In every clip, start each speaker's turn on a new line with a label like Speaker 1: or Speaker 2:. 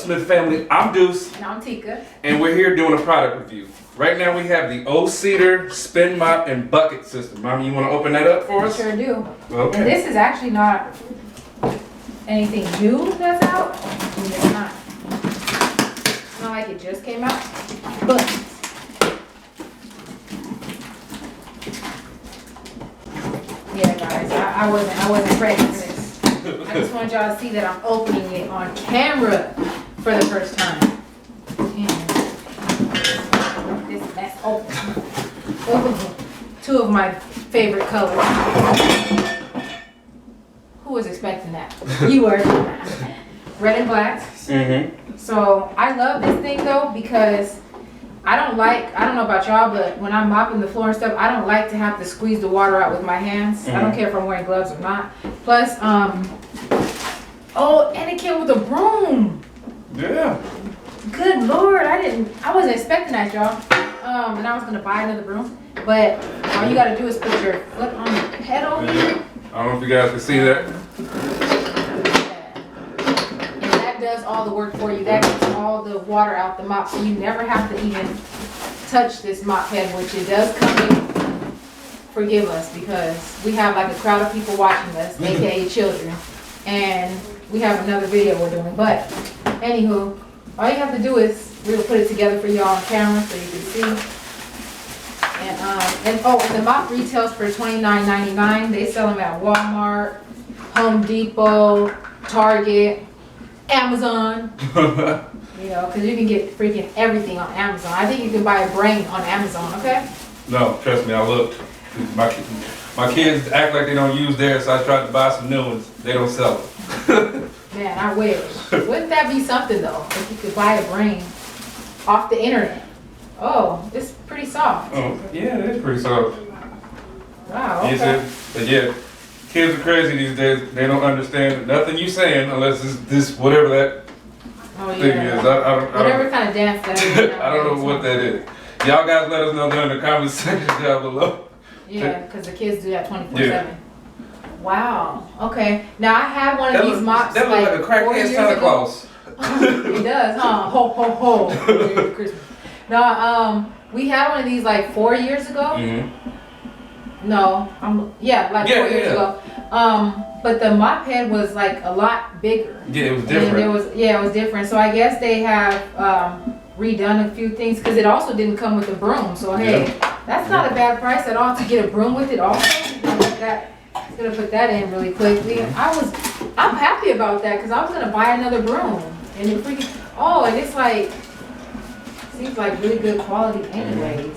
Speaker 1: Smith family? I'm Deuce.
Speaker 2: And I'm Tika.
Speaker 1: And we're here doing a product review. Right now we have the Cedar Spin Mop and Bucket System. Mommy, you want to open that up for us?
Speaker 2: Sure do.
Speaker 1: Okay.
Speaker 2: And this is actually not anything new that's out. It's not. It's not like it just came out. But yeah, guys, I wasn't ready for this. I just want y'all to see that I'm opening it on camera for the first time. And this mess open. Oh, two of my favorite colors. Who was expecting that? You were. Red and black.
Speaker 1: Mm-hmm.
Speaker 2: So I love this thing though because I don't know about y'all, but when I'm mopping the floor and stuff, I don't like to have to squeeze the water out with my hands.
Speaker 1: Mm-hmm.
Speaker 2: I don't care if I'm wearing gloves or not. Plus, oh, and it came with a broom.
Speaker 1: Yeah.
Speaker 2: Good Lord, I wasn't expecting that, y'all. And I was gonna buy another broom, but all you gotta do is put your foot on the pedal.
Speaker 1: Yeah. I don't know if you guys can see that.
Speaker 2: And that does all the work for you. That gets all the water out the mop, so you never have to even touch this mop head, which it does come in. Forgive us because we have like a crowd of people watching us, aka children, and we have another video we're doing. But anywho, all you have to do is we'll put it together for y'all on camera so you can see. And the mop retails for $29.99. They sell them at Walmart, Home Depot, Target, Amazon. You know, because you can get freaking everything on Amazon. I think you can buy a brain on Amazon, okay?
Speaker 1: No, trust me, I looked. My kids act like they don't use theirs, so I tried to buy some new ones. They don't sell them.
Speaker 2: Man, I wish. Wouldn't that be something though, if you could buy a brain off the internet? Oh, it's pretty soft.
Speaker 1: Oh, yeah, it is pretty soft.
Speaker 2: Wow, okay.
Speaker 1: Yes, but yeah, kids are crazy these days. They don't understand nothing you saying unless it's this whatever that thing is.
Speaker 2: Whatever kind of dance that is.
Speaker 1: I don't know what that is. Y'all guys let us know down in the comment section down below.
Speaker 2: Yeah, because the kids do that 24/7. Wow. Okay. Now I have one of these mops
Speaker 1: that
Speaker 2: like
Speaker 1: looks like a
Speaker 2: 4
Speaker 1: crackhead
Speaker 2: years
Speaker 1: Santa
Speaker 2: ago.
Speaker 1: Claus.
Speaker 2: It does, huh? Ho ho ho. Merry Christmas. No, we had one of these like 4 years ago.
Speaker 1: Mm-hmm.
Speaker 2: No, 4 years ago. But the mop head was like a lot bigger.
Speaker 1: Yeah, it was different.
Speaker 2: And it was different. So I guess they have redone a few things because it also didn't come with a broom. So hey, that's not a bad price at all to get a broom with it also. I'm gonna put that in really quickly. I'm happy about that because I was gonna buy another broom and it freaking and it's like seems like really good quality anyways.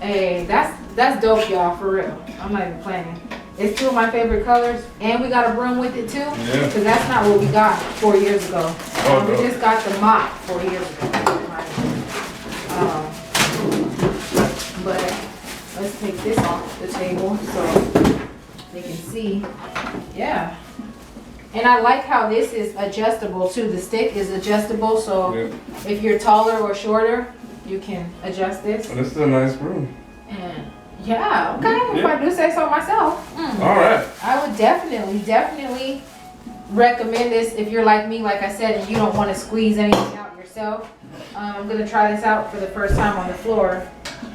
Speaker 2: Hey, that's dope, y'all, for real. I'm not even playing. It's two of my favorite colors, and we got a broom with it too.
Speaker 1: Yeah.
Speaker 2: Because that's not what we got 4 years ago.
Speaker 1: Oh,
Speaker 2: We
Speaker 1: no.
Speaker 2: just got the mop 4 years ago. But let's take this off the table so they can see. Yeah. And I like how this is adjustable too. The stick is adjustable, so if you're taller or shorter, you can adjust this.
Speaker 1: Well, this is a nice broom.
Speaker 2: And yeah, okay, if I do say so myself.
Speaker 1: All right.
Speaker 2: I would definitely recommend this if you're like me, like I said, and you don't want to squeeze anything out yourself. I'm gonna try this out for the first time on the floor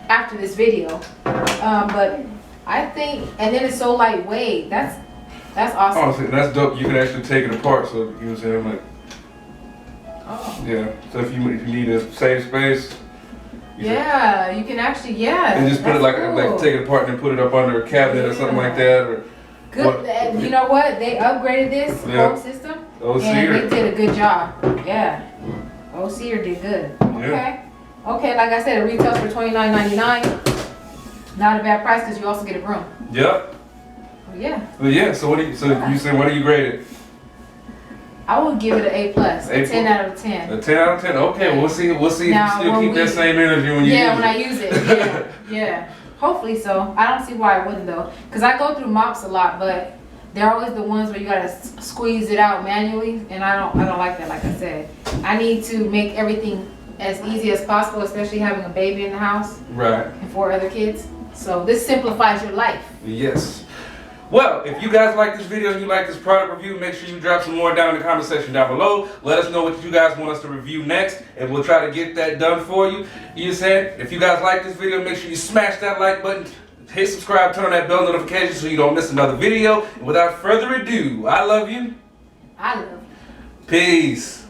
Speaker 2: after this video. But I think, and then it's so lightweight. That's awesome.
Speaker 1: Oh, see, that's dope. You can actually take it apart, so you know what I'm saying, like.
Speaker 2: Oh.
Speaker 1: Yeah. So if you need to save space.
Speaker 2: You can actually,
Speaker 1: And just put it like take it apart and then put it up under a cabinet or something like that, or.
Speaker 2: Good. And you know what? They upgraded this whole system, and
Speaker 1: Cedar.
Speaker 2: they did a good job. Yeah. Cedar did good. Okay. Okay. Like I said, it retails for $29.99. Not a bad price because you also get a broom.
Speaker 1: Yep.
Speaker 2: Yeah.
Speaker 1: But yeah. So what do you? So you say what do you grade it?
Speaker 2: I would give it an A+, a 10 out of 10.
Speaker 1: A 10 out of 10. Okay, we'll see. We'll see
Speaker 2: Now,
Speaker 1: if you still keep that same energy when you use it.
Speaker 2: Yeah, when I use it. Yeah. Hopefully so. I don't see why I wouldn't though, because I go through mops a lot, but they're always the ones where you gotta squeeze it out manually, and I don't like that. Like I said, I need to make everything as easy as possible, especially having a baby in the house.
Speaker 1: Right.
Speaker 2: And 4 other kids. So this simplifies your life.
Speaker 1: Yes. Well, if you guys like this video and you like this product review, make sure you drop some more down in the comment section down below. Let us know what you guys want us to review next, and we'll try to get that done for you. You said, if you guys like this video, make sure you smash that like button, hit subscribe, turn on that bell notification so you don't miss another video. And without further ado, I love you.
Speaker 2: I love you.
Speaker 1: Peace.